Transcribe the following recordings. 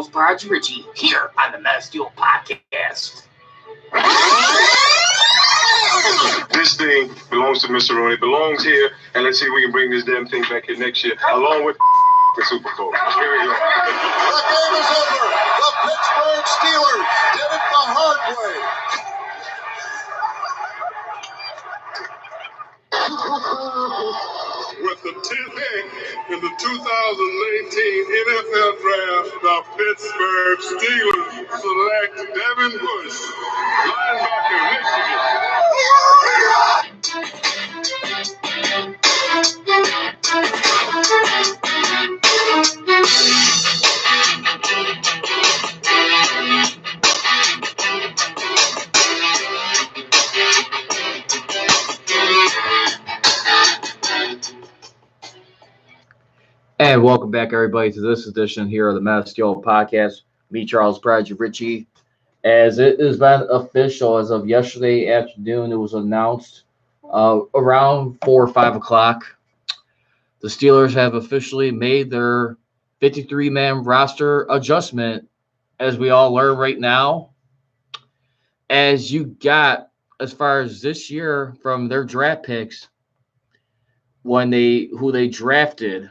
Charles Brodge Ritchie here on the Man Steel Podcast. This thing belongs to Mr. Roney, belongs here, and let's see if we can bring this damn thing back here next year, along with the Super Bowl. Here we go. The game is over. The Pittsburgh Steelers did it the hard way. With the 10th pick in the 2018 NFL Draft, the Pittsburgh Steelers select Devin Bush, linebacker, Michigan. And welcome back, everybody, to this edition here of the Man Steel Podcast. Me, Charles Brodge Ritchie. As it has been official as of yesterday afternoon, it was announced around 4 or 5 o'clock. The Steelers have officially made their 53-man roster adjustment, as we all learn right now. As you got, as far as this year from their draft picks, who they drafted.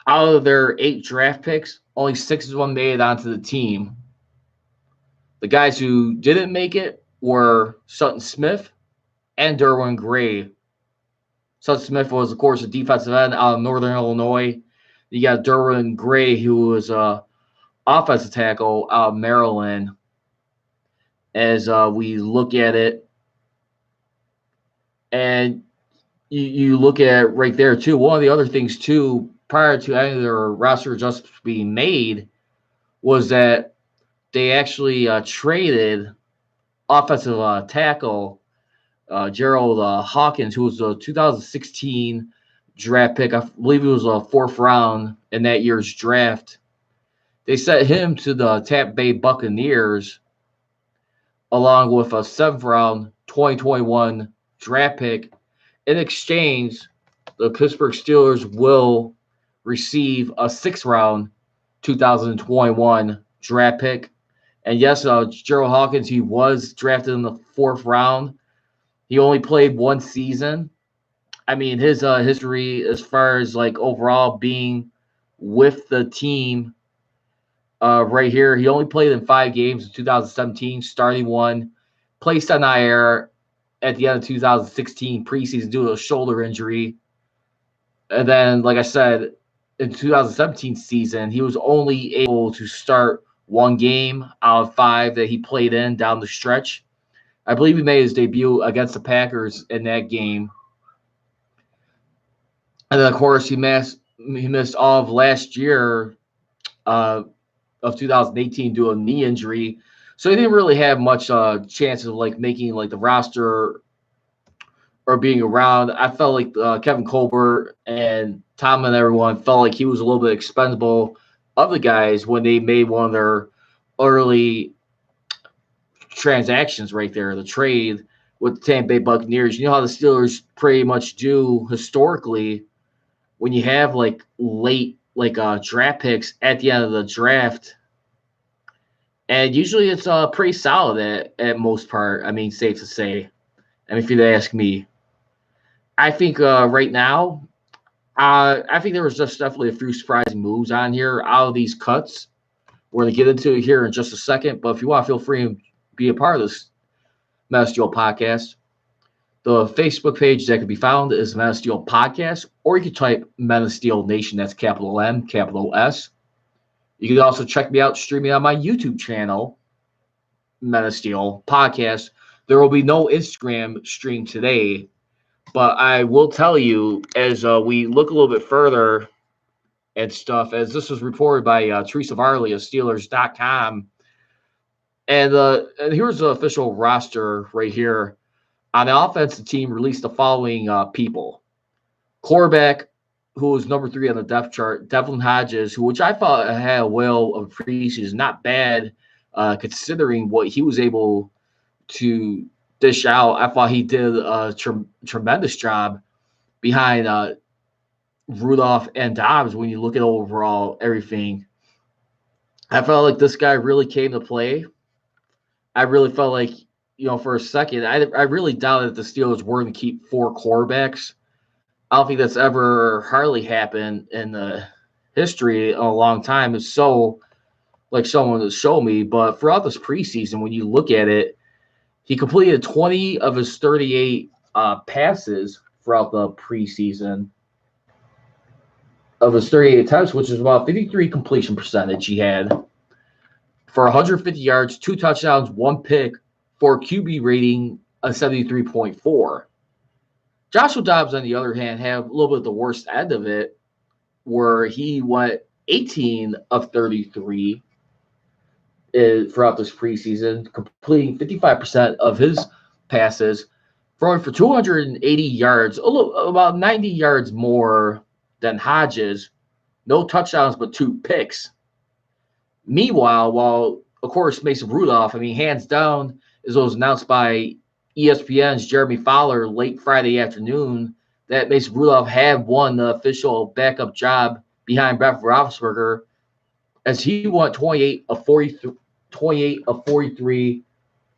Out of their 8 draft picks, only 6 of them made it onto the team. The guys who didn't make it were Sutton Smith and Derwin Gray. Sutton Smith was, of course, a defensive end out of Northern Illinois. You got Derwin Gray, who was an offensive tackle out of Maryland. As we look at it, and you look at it right there, too. One of the other things, too, prior to any of their roster adjustments being made, was that they actually traded offensive tackle Gerald Hawkins, who was a 2016 draft pick. I believe he was a 4th round in that year's draft. They sent him to the Tampa Bay Buccaneers along with a 7th round 2021 draft pick. In exchange, the Pittsburgh Steelers will receive a 6th round 2021 draft pick. And yes, Gerald Hawkins, he was drafted in the 4th round. He only played 1 season. I mean, his history as far as like overall being with the team right here, he only played in 5 games in 2017, starting 1, placed on IR at the end of 2016 preseason due to a shoulder injury. And then, like I said, in 2017 season, he was only able to start 1 game out of 5 that he played in down the stretch. I believe he made his debut against the Packers in that game. And then, of course, he missed all of last year of 2018 due to a knee injury. So he didn't really have much chance of like making like the roster or being around. I felt like Kevin Colbert and Tom and everyone felt like he was a little bit expendable of the guys when they made one of their early transactions right there, the trade with the Tampa Bay Buccaneers. You know how the Steelers pretty much do historically when you have like late draft picks at the end of the draft. And usually it's pretty solid at most part. I mean, safe to say. I mean, if you'd ask me. I think right now, I think there was just definitely a few surprising moves on here out of these cuts. We're going to get into it here in just a second. But if you want, feel free to be a part of this Man Steel Podcast. The Facebook page that can be found is Man Steel Podcast, or you can type Man Steel Nation. That's capital M, capital S. You can also check me out streaming on my YouTube channel, Man Steel Podcast. There will be no Instagram stream today, but I will tell you as we look a little bit further and stuff, as this was reported by Teresa Varley of Steelers.com. And here's the official roster right here. On the offensive team, released the following people. Quarterback, who was number 3 on the depth chart, Devlin Hodges, which I thought had a whale of preseason, not bad considering what he was able to dish out. I thought he did a tremendous job behind Rudolph and Dobbs, when you look at overall everything, I felt like this guy really came to play. I really felt like, for a second, I really doubted the Steelers were going to keep 4 quarterbacks. I don't think that's ever hardly happened in the history in a long time. It's so like someone to show me. But throughout this preseason, when you look at it, he completed 20 of his 38 passes throughout the preseason of his 38 attempts, which is about 53 completion percentage he had for 150 yards, 2 touchdowns, 1 pick for a QB rating of 73.4. Joshua Dobbs, on the other hand, had a little bit the worst end of it, where he went 18 of 33 throughout this preseason, completing 55% of his passes, throwing for 280 yards, about 90 yards more than Hodges. No touchdowns, but 2 picks. Meanwhile, while, of course, Mason Rudolph, hands down, as was announced by ESPN's Jeremy Fowler late Friday afternoon, that Mason Rudolph had won the official backup job behind Brett Roethlisberger, as he went 28 of 43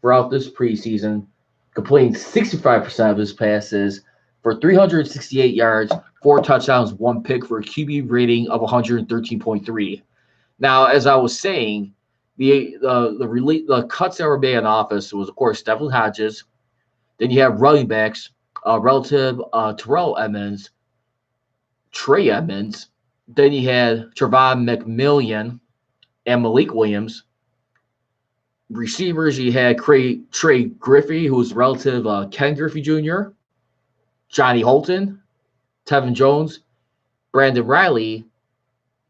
throughout this preseason, completing 65% of his passes for 368 yards, 4 touchdowns, 1 pick for a QB rating of 113.3. Now, as I was saying, the cuts that were made in office was, of course, Stephen Hodges. Then you have running backs, relative Terrell Emmons, Trey Edmonds. Then you had Trevon McMillian and Malik Williams. Receivers, you had Trey Griffey, who was relative Ken Griffey Jr., Johnny Holton, Tevin Jones, Brandon Riley,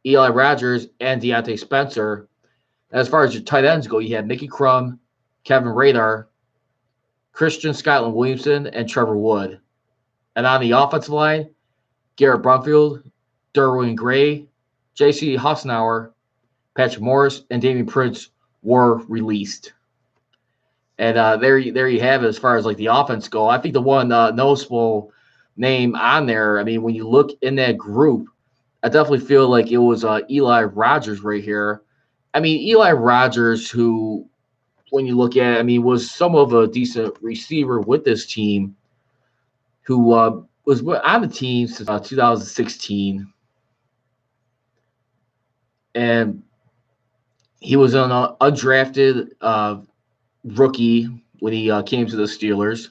Eli Rogers, and Deontay Spencer. As far as your tight ends go, you had Mickey Crum, Kevin Radar, Christian Scotland Williamson, and Trevor Wood. And on the offensive line, Garrett Brumfield, Derwin Gray, J.C. Hassenauer, Patrick Morris, and Damian Prince were released. And there you have it as far as like the offense go. I think the one noticeable name on there, when you look in that group, I definitely feel like it was Eli Rogers right here. Eli Rogers, who, when you look at it, was some of a decent receiver with this team, who was on the team since 2016. And he was an undrafted rookie when he came to the Steelers,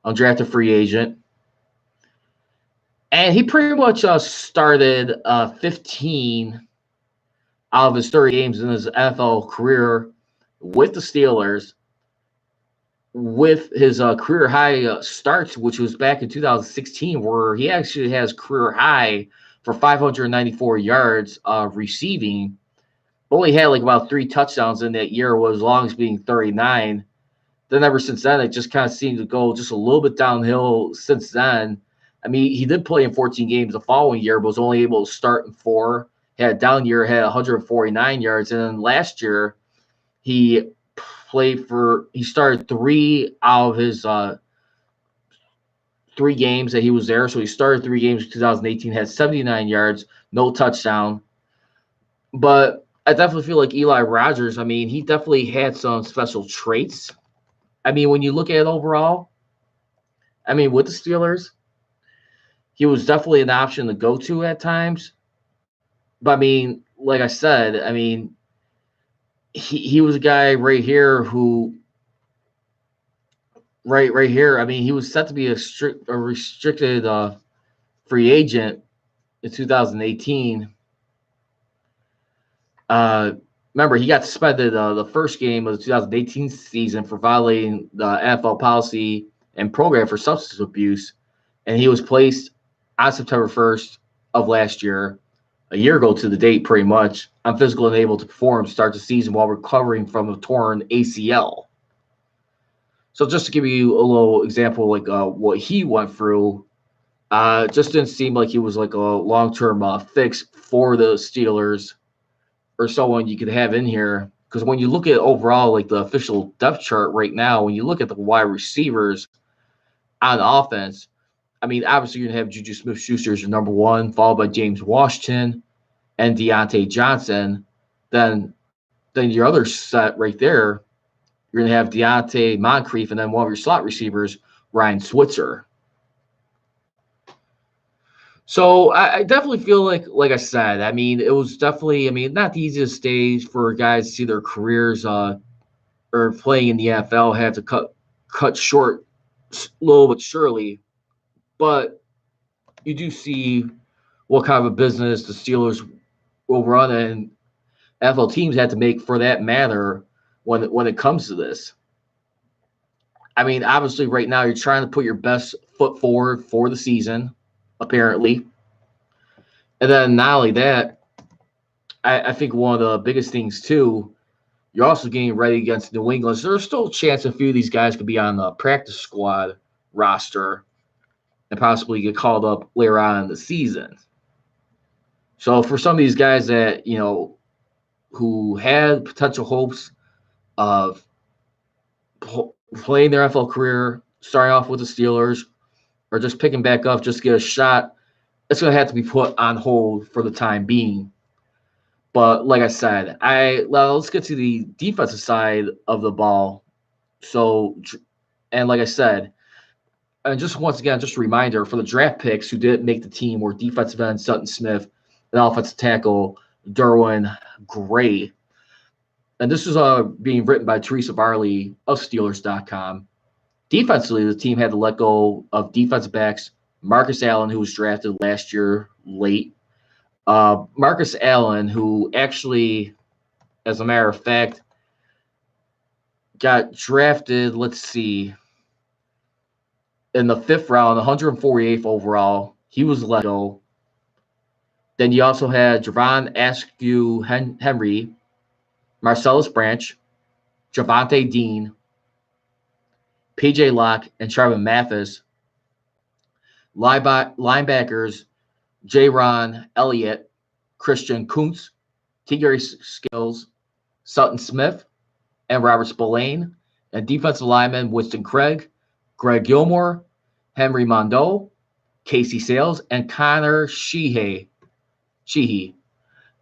undrafted free agent. And he pretty much started 15 out of his 30 games in his NFL career with the Steelers, with his career high starts, which was back in 2016, where he actually has career high for 594 yards receiving. Only had like about 3 touchdowns in that year, was as long as being 39. Then ever since then, it just kind of seemed to go just a little bit downhill since then. He did play in 14 games the following year, but was only able to start in 4. Had a down year, had 149 yards. And then last year, he started 3 out of his 3 games that he was there. So he started 3 games in 2018, had 79 yards, no touchdown. But I definitely feel like Eli Rogers, he definitely had some special traits. When you look at it overall, with the Steelers, he was definitely an option to go to at times. But like I said, he was a guy right here who, right here, he was set to be a restricted free agent in 2018. Remember, he got suspended the first game of the 2018 season for violating the NFL policy and program for substance abuse, and he was placed on September 1st of last year, a year ago to the date pretty much, on physical and able to perform, start the season while recovering from a torn ACL. So just to give you a little example, like what he went through, just didn't seem like he was like a long-term fix for the Steelers or someone you could have in here. Because when you look at overall like the official depth chart right now, when you look at the wide receivers on offense, I mean, obviously you're gonna have Juju Smith-Schuster as your number one, followed by James Washington and Deontay Johnson. Then your other set right there, you're gonna have Deontay Moncrief, and then one of your slot receivers, Ryan Switzer. So I definitely feel like I said, I mean, it was definitely, I mean, not the easiest days for guys to see their careers or playing in the NFL have to cut short slow but surely. But you do see what kind of a business the Steelers will run, and NFL teams have to make for that matter when it comes to this. I mean, obviously, right now you're trying to put your best foot forward for the season, apparently. And then not only that, I think one of the biggest things too, you're also getting ready against New England. So there's still a chance a few of these guys could be on the practice squad roster and possibly get called up later on in the season. So for some of these guys that, you know, who had potential hopes of playing their NFL career, starting off with the Steelers, or just picking back up just to get a shot, it's going to have to be put on hold for the time being. But like I said, let's get to the defensive side of the ball. So, and like I said, and just once again, just a reminder for the draft picks who didn't make the team were defensive end Sutton Smith and offensive tackle Derwin Gray. And this is being written by Teresa Varley of Steelers.com. Defensively, the team had to let go of defensive backs Marcus Allen, who was drafted last year late. Marcus Allen, who actually, as a matter of fact, got drafted, let's see, in the 5th round, 148th overall. He was let go. Then you also had Javon Askew Henry, Marcellus Branch, Javonte Dean, P.J. Locke, and Charvin Mathis. Linebackers, Jaron Elliott, Christian Kuntz, Tigray Skills, Sutton Smith, and Robert Spillane. And defensive linemen, Winston Craig, Greg Gilmore, Henry Mondeau, Casey Sales, and Connor Sheehy.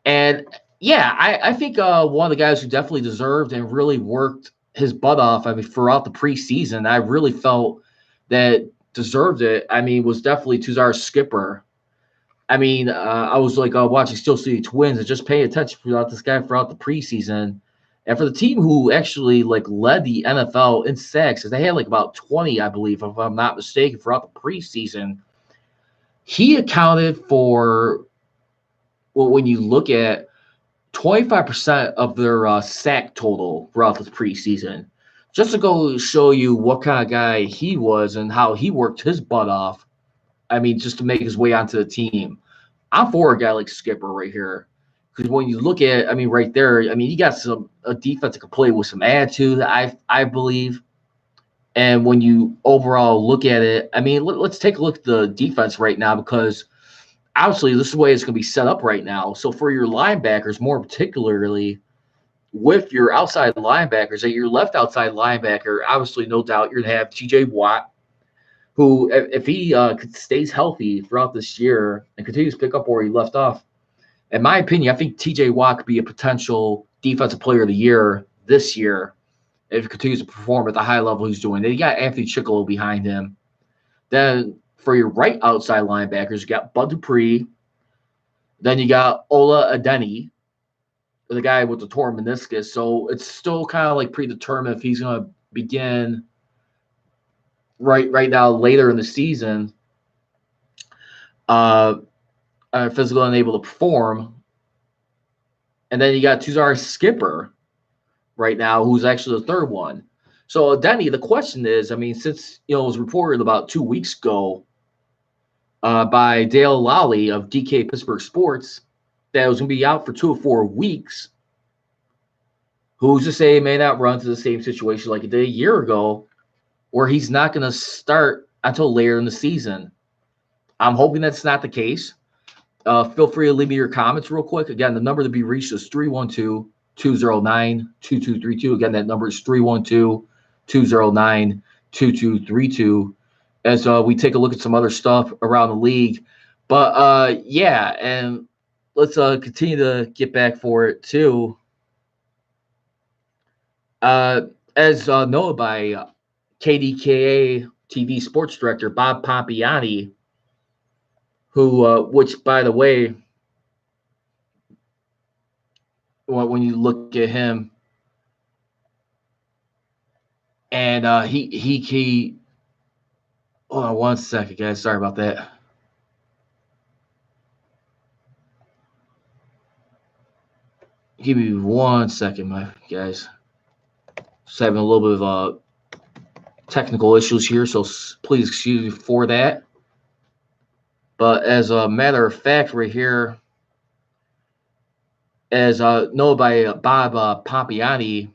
And yeah, I think one of the guys who definitely deserved and really worked his butt off, I mean, throughout the preseason, I really felt that deserved it, I mean, was definitely Tuzar Skipper. I mean, I was like watching Steel City Twins and just paying attention throughout this guy throughout the preseason. And for the team who actually like led the NFL in sacks, because they had like about 20, I believe, if I'm not mistaken, throughout the preseason, he accounted for, well, when you look at 25% of their sack total throughout the preseason. Just to go show you what kind of guy he was and how he worked his butt off. I mean, just to make his way onto the team. I'm for a guy like Skipper right here. Because when you look at, I mean, right there, I mean, he got a defense that can play with some attitude, I believe. And when you overall look at it, I mean, let's take a look at the defense right now, because obviously this is the way it's going to be set up right now. So for your linebackers, more particularly with your outside linebackers, your left outside linebacker, obviously, no doubt, you're going to have TJ Watt, who, if he stays healthy throughout this year and continues to pick up where he left off, in my opinion, I think TJ Watt could be a potential defensive player of the year this year if he continues to perform at the high level he's doing. Then you got Anthony Chickolo behind him. Then for your right outside linebackers, you got Bud Dupree. Then you got Ola Adeni, the guy with the torn meniscus. So it's still kind of like predetermined if he's going to begin right now later in the season, physical and able to perform. And then you got Tuzar Skipper right now, who's actually the third one. So Adeni, the question is, I mean, since it was reported about 2 weeks ago by Dale Lally of DK Pittsburgh Sports that it was going to be out for 2 or 4 weeks, who's to say he may not run into the same situation like he did a year ago, where he's not going to start until later in the season. I'm hoping that's not the case. Feel free to leave me your comments real quick. Again, the number to be reached is 312-209-2232. Again, that number is 312-209-2232. as we take a look at some other stuff around the league. But yeah, and let's continue to get back for it too. As noted by KDKA TV sports director Bob Pompiani, who, which by the way, when you look at him, and he hold on one second, guys. Sorry about that. Give me 1 second, my guys. Just having a little bit of technical issues here, so please excuse me for that. But as a matter of fact, right here, as noted by Bob Pompiani,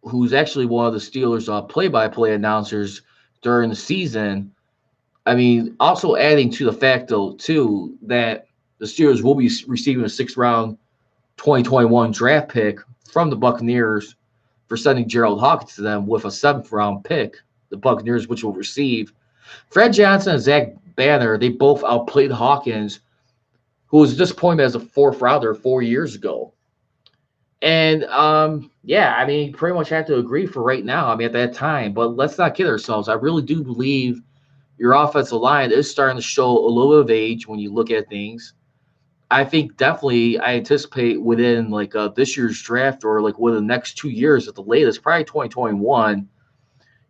who's actually one of the Steelers' play-by-play announcers during the season. I mean, also adding to the fact, though, too, that the Steelers will be receiving a 6th-round 2021 draft pick from the Buccaneers for sending Gerald Hawkins to them with a 7th-round pick, the Buccaneers, which will receive. Fred Johnson and Zach Banner, they both outplayed Hawkins, who was a disappointment as a 4th-rounder 4 years ago. And, yeah, I mean, pretty much have to agree for right now, I mean, at that time. But let's not kid ourselves. I really do believe your offensive line is starting to show a little bit of age when you look at things. I think definitely I anticipate within, like, this year's draft or, like, within the next 2 years at the latest, probably 2021,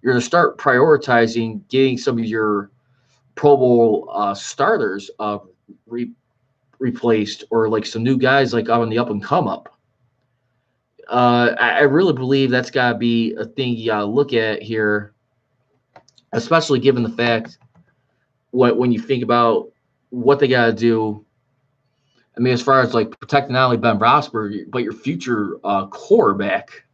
you're going to start prioritizing getting some of your Pro Bowl starters replaced, or, like, some new guys, like, on the up-and-come-up. I really believe that's got to be a thing you got to look at here, especially given the fact when you think about what they got to do. I mean, as far as like protecting not only Ben Roethlisberger, but your future quarterback.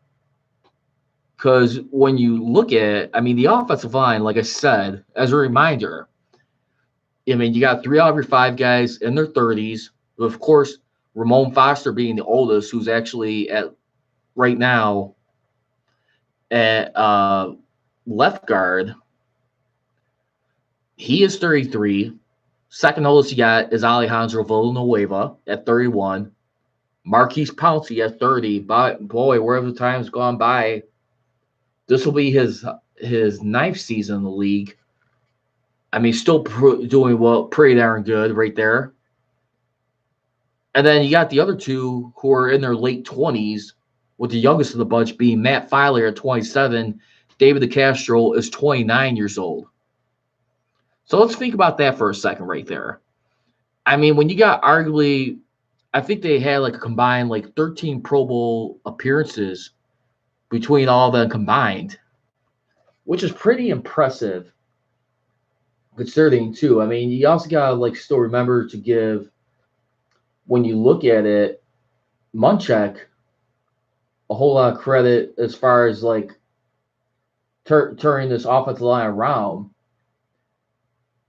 Because when you look at, I mean, the offensive line, like I said, as a reminder, I mean, you got 3 out of your 5 guys in their 30s. Of course, Ramon Foster being the oldest, who's actually at right now at left guard. He is 33. Second oldest you got is Alejandro Villanueva at 31. Marquise Pouncey at 30. But boy, wherever the time's gone by, this will be his 9th season in the league. I mean, still doing well, pretty darn good right there. And then you got the other 2 who are in their late 20s, with the youngest of the bunch being Matt Filer at 27. David DeCastro is 29 years old. So let's think about that for a second right there. I mean, when you got arguably, I think they had like a combined like 13 Pro Bowl appearances between all of them combined, which is pretty impressive considering too. I mean, you also got to like still remember to give, when you look at it, Munchak a whole lot of credit as far as like turning this offensive line around.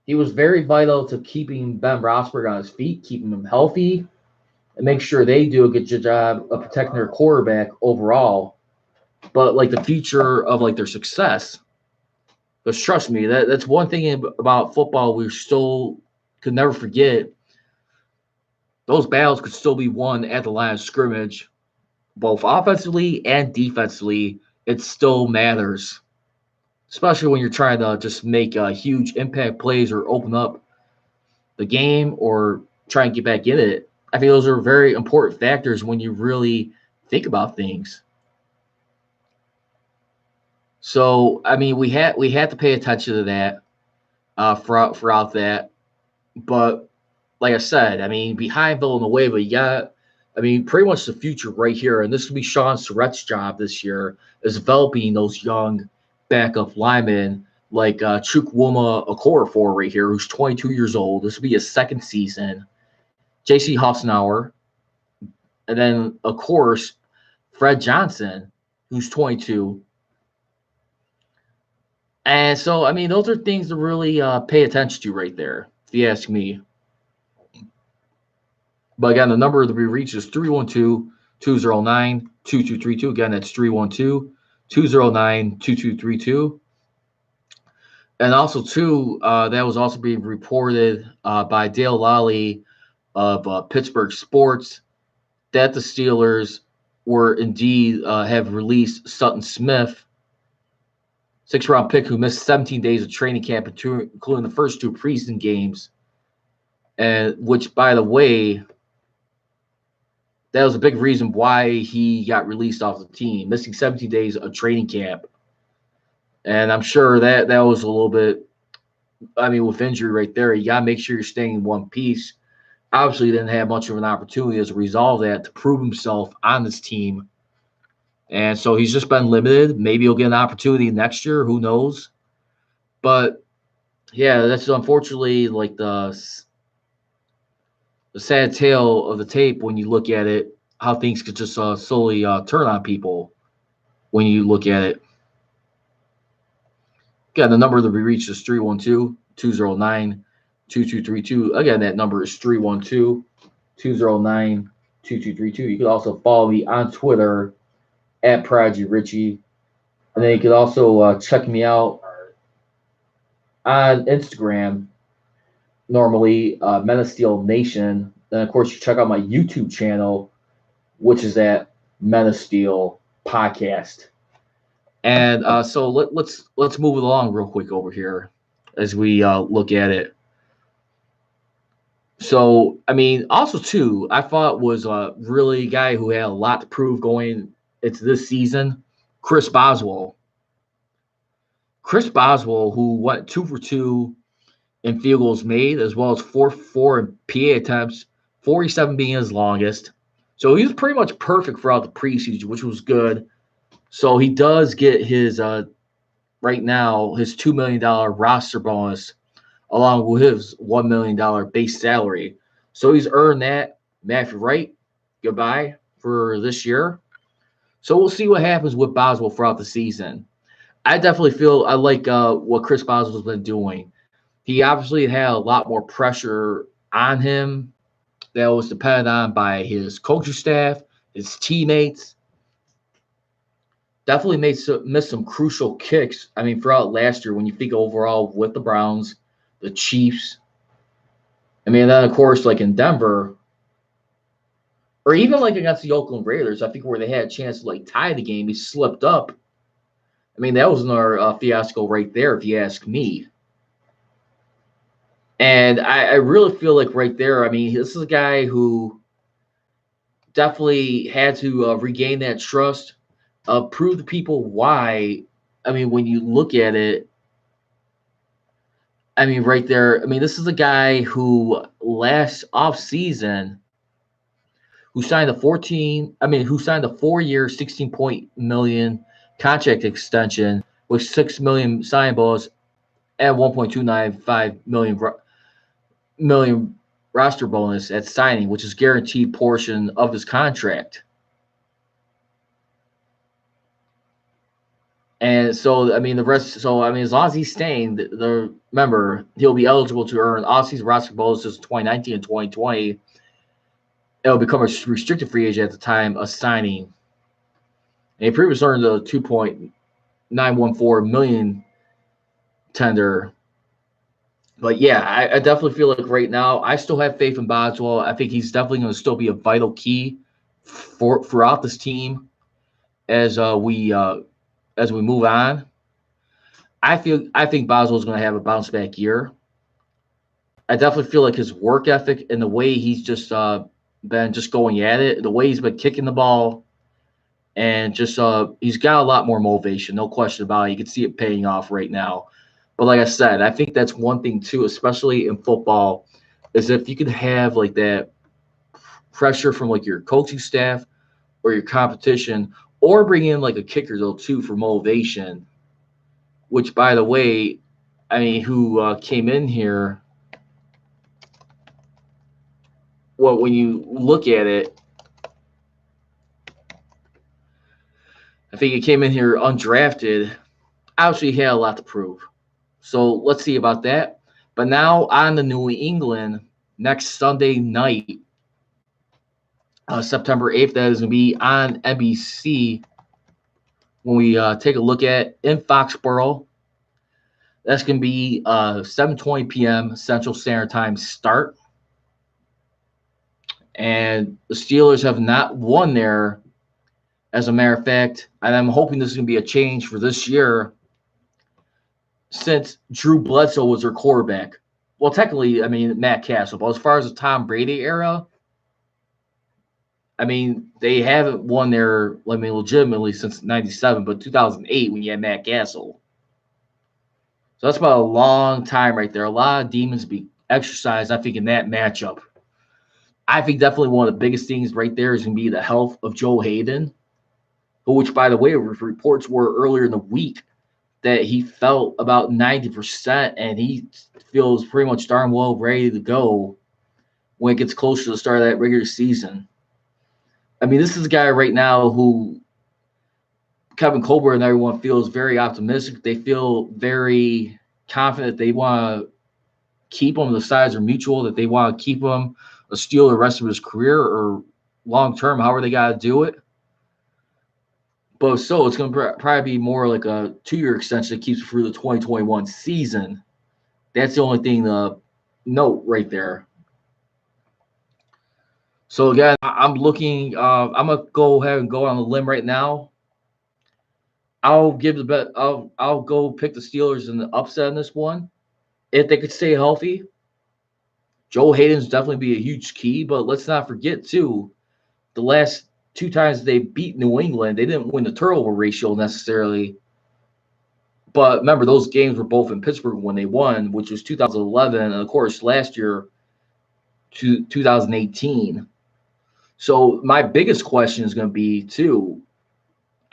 He was very vital to keeping Ben Roethlisberger on his feet, keeping him healthy, and make sure they do a good job of protecting their quarterback overall. But like the future of like their success, because trust me, that's one thing about football we still could never forget. Those battles could still be won at the line of scrimmage. Both offensively and defensively, it still matters, especially when you're trying to just make huge impact plays or open up the game or try and get back in it. I think those are very important factors when you really think about things. So, I mean, we had to pay attention to that throughout that. But like I said, I mean, behind Villanueva, you got, I mean, pretty much the future right here, and this will be Sean Surratt's job this year, is developing those young backup linemen like Chukwuma Okorafor right here, who's 22 years old. This will be his 2nd season. J.C. Hoffenauer, and then, of course, Fred Johnson, who's 22. And so, I mean, those are things to really pay attention to right there, if you ask me. But again, the number to be reached is 312-209-2232. Again, that's 312-209-2232. And also, too, that was also being reported by Dale Lally of Pittsburgh Sports that the Steelers were indeed have released Sutton Smith, 6th-round pick who missed 17 days of training camp, including the first 2 preseason games, and which, by the way, that was a big reason why he got released off the team, missing 17 days of training camp. And I'm sure that was a little bit, I mean, with injury right there, you got to make sure you're staying in one piece. Obviously, he didn't have much of an opportunity as a result of that to prove himself on this team. And so he's just been limited. Maybe he'll get an opportunity next year. Who knows? But, yeah, that's unfortunately like the sad tale of the tape when you look at it, how things could just slowly turn on people when you look at it. Again, the number that we reached is 312-209-2232. Again, that number is 312-209-2232. You can also follow me on Twitter at Prodigy Richie. And then you can also check me out on Instagram, normally Men of Steel Nation. Then, of course, you check out my YouTube channel, which is at Men of Steel Podcast. And so let's move it along real quick over here as we look at it. So, I mean, also, too, I thought was a really guy who had a lot to prove going into this season, Chris Boswell. Chris Boswell, who went 2 for 2 in field goals made, as well as 4 for 4 in PA attempts, 47 being his longest. So he was pretty much perfect throughout the preseason, which was good. So he does get his, right now, his $2 million roster bonus, along with his $1 million base salary. So he's earned that. Matthew Wright, goodbye for this year. So we'll see what happens with Boswell throughout the season. I definitely feel I like what Chris Boswell's been doing. He obviously had a lot more pressure on him that was dependent on by his coaching staff, his teammates. Definitely missed some crucial kicks. I mean, throughout last year, when you think overall with the Browns, the Chiefs. I mean, then, of course, like in Denver, or even like against the Oakland Raiders, I think where they had a chance to like tie the game, he slipped up. I mean, that was another fiasco right there, if you ask me. And I really feel like right there, I mean, this is a guy who definitely had to regain that trust, prove to people why. I mean, when you look at it, I mean, right there, I mean, this is a guy who last offseason, who signed a 4-year, $16 million contract extension with $6 million sign bonus and $1.295 million roster bonus at signing, which is guaranteed portion of his contract. And so, I mean, the rest. So, I mean, as long as he's staying, remember, he'll be eligible to earn all-season roster bonuses 2019 and 2020. It'll become a restricted free agent at the time of signing. And he previously earned a $2.914 million tender. But yeah, I definitely feel like right now I still have faith in Boswell. I think he's definitely going to still be a vital key throughout this team as we move on. I think Boswell's going to have a bounce back year. I definitely feel like his work ethic and the way he's just been just going at it, the way he's been kicking the ball, and just he's got a lot more motivation, no question about it. You can see it paying off right now. But like I said, I think that's one thing too, especially in football, is if you could have like that pressure from like your coaching staff or your competition, or bring in like a kicker though too for motivation. Which, by the way, I mean, who came in here? Well, when you look at it, I think he came in here undrafted. Obviously, he had a lot to prove. So let's see about that. But now on to New England next Sunday night, September 8th. That is going to be on NBC when we take a look at in Foxborough. That's going to be 7:20 p.m. Central Standard Time start. And the Steelers have not won there, as a matter of fact. And I'm hoping this is going to be a change for this year since Drew Bledsoe was their quarterback. Well, technically, I mean, Matt Castle. But as far as the Tom Brady era, I mean, they haven't won there, I mean, legitimately since 97, but 2008 when you had Matt Castle. So that's about a long time right there. A lot of demons be exercised, I think, in that matchup. I think definitely one of the biggest things right there is going to be the health of Joe Hayden, which, by the way, reports were earlier in the week that he felt about 90%, and he feels pretty much darn well ready to go when it gets closer to the start of that regular season. I mean, this is a guy right now who Kevin Colbert and everyone feels very optimistic. They feel very confident they want to keep him. The sides are mutual, that they want to keep him a Steeler the rest of his career or long term, however they got to do it. But so it's going to probably be more like a 2-year extension that keeps it through the 2021 season. That's the only thing to note right there. So again, I'm looking. I'm gonna go ahead and go on the limb right now. I'll give the bet. I'll go pick the Steelers in the upset in this one if they could stay healthy. Joe Hayden's definitely be a huge key, but let's not forget too, the last 2 times they beat New England, they didn't win the turnover ratio necessarily. But remember, those games were both in Pittsburgh when they won, which was 2011, and of course last year, 2018. So my biggest question is going to be too.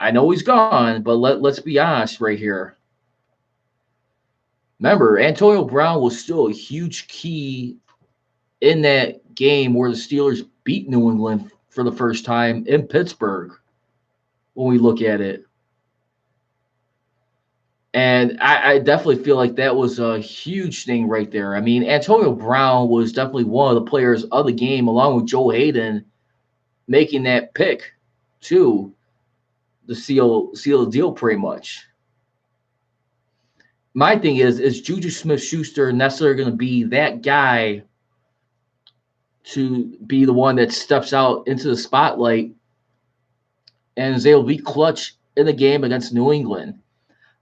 I know he's gone, but let's be honest right here. Remember, Antonio Brown was still a huge key in that game where the Steelers beat New England for the first time in Pittsburgh when we look at it. And I definitely feel like that was a huge thing right there. I mean, Antonio Brown was definitely one of the players of the game, along with Joe Hayden, making that pick to the seal the deal pretty much. My thing is Juju Smith-Schuster necessarily going to be that guy to be the one that steps out into the spotlight and is able to be clutch in the game against New England?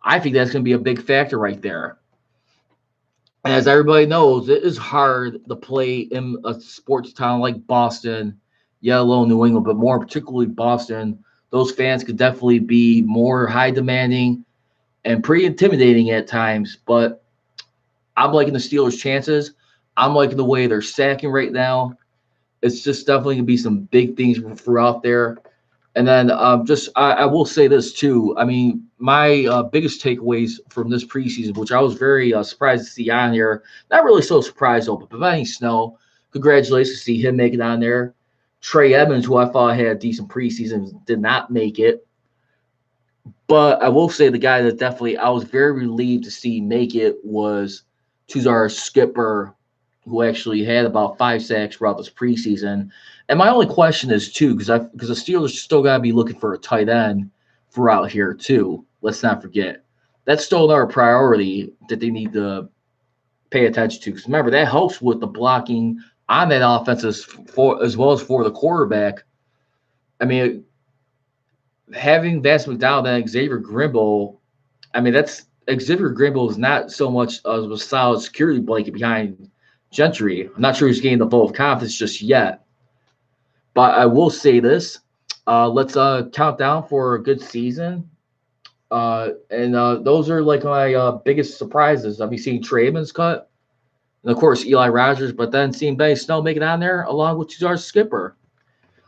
I think that's going to be a big factor right there. And as everybody knows, it is hard to play in a sports town like Boston, yet alone New England, but more particularly Boston. Those fans could definitely be more high demanding and pretty intimidating at times. But I'm liking the Steelers' chances. I'm liking the way they're sacking right now. It's just definitely going to be some big things throughout there. And then I will say this too. I mean, my biggest takeaways from this preseason, which I was very surprised to see on here, not really so surprised though, but Benny Snell, congratulations to see him make it on there. Trey Edmonds, who I thought had a decent preseason, did not make it. But I will say the guy that definitely I was very relieved to see make it was Tuzar Skipper, who actually had about 5 sacks throughout this preseason. And my only question is too, because the Steelers still got to be looking for a tight end throughout here too. Let's not forget that's still another priority that they need to pay attention to. Because remember, that helps with the blocking on that offense as well as for the quarterback. I mean, having Vance McDonald and Xavier Grimble, I mean, Xavier Grimble is not so much of a solid security blanket behind Gentry. I'm not sure he's gained the vote of confidence just yet. But I will say this. Let's count down for a good season. And those are like my biggest surprises. I'll be seeing Trey Edmonds cut. And, of course, Eli Rogers. But then seeing Benny Snell make it on there along with Tuzar Skipper.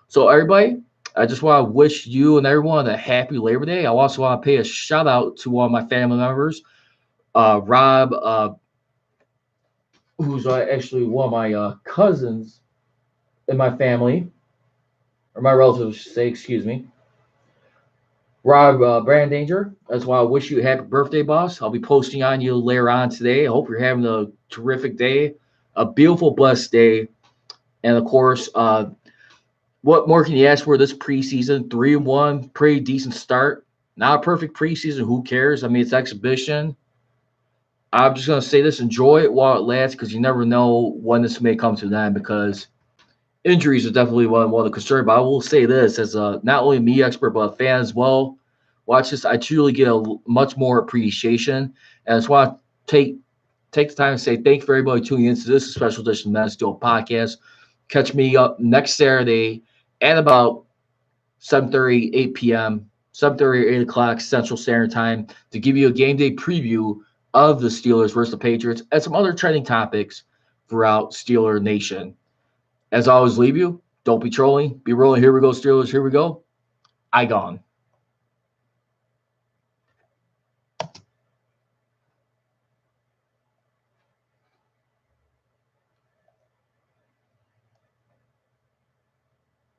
So, everybody, I just want to wish you and everyone a happy Labor Day. I also want to pay a shout-out to one of my family members, Rob, who's actually one of my cousins in my family, or my relatives, should say, excuse me. Rob Brandanger, that's why I wish you a happy birthday, boss. I'll be posting on you later on today. I hope you're having a terrific day, a beautiful, blessed day. And, of course, what more can you ask for this preseason? 3-1, pretty decent start. Not a perfect preseason. Who cares? I mean, it's exhibition. I'm just gonna say this: enjoy it while it lasts, because you never know when this may come to an end. Because injuries are definitely one of the concern. But I will say this, as a not only me expert but a fan as well. Watch this. I truly get much more appreciation, and I just want to take the time to say thank you for everybody tuning into this special edition of the Men Steel Podcast. Catch me up next Saturday at about 7:30, 8 p.m., 7:30 or 8 o'clock Central Standard Time to give you a game day preview of the Steelers versus the Patriots and some other trending topics throughout Steeler Nation. As I always leave you, don't be trolling, be rolling. Here we go, Steelers. Here we go. I gone.